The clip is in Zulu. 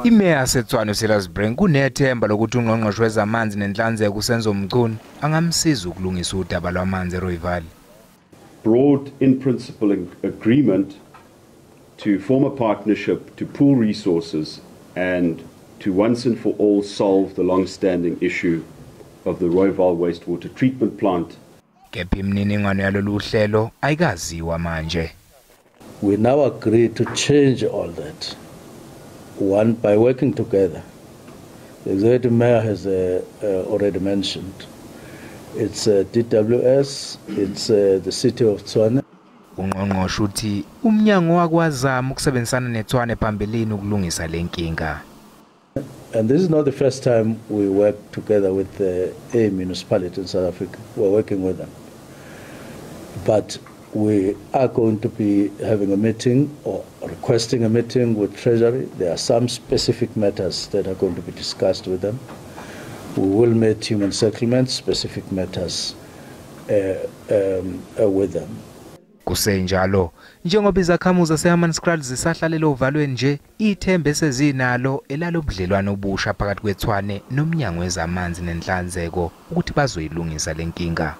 Imeya seTshwane uSilasbrink kunethemba lokuthi ungqongqoshe wezamanzi nenhlanzeko uSenzo Mchunu angamsiza ukulungisa udaba lwamanzi eRooyi Valley. Broad in principle agreement to form a partnership to pool resources and to once and for all solve the long-standing issue of the Rooyi Valley wastewater treatment plant. Kepha imininingwane yalolu hlelo ayikaziwa manje. We now agree to change all that. One, by working together. The executive mayor has already mentioned. It's DWS, it's the city of Tshwane. Ungqongqoshe uthi umnyango wakwazama ukusebenzisana neTshwane phambilini ukulungisa lenkinga. And this is not the first time we work together with a municipality in South Africa. We're working with them. But we are going to be having a meeting or requesting a meeting with Treasury. There are some specific matters that are going to be discussed with them. We will meet human settlements, specific matters with them. Kusenjalo njengoba izakhamuzi zaseHammanskraal zisahlalelo uvalweni nje ithembe sezinalo elalo budlelwano obusha phakathi kweTshwane nomnyango wezamanzi nenhlanzeko ukuthi bazoyilungisa lenkinga.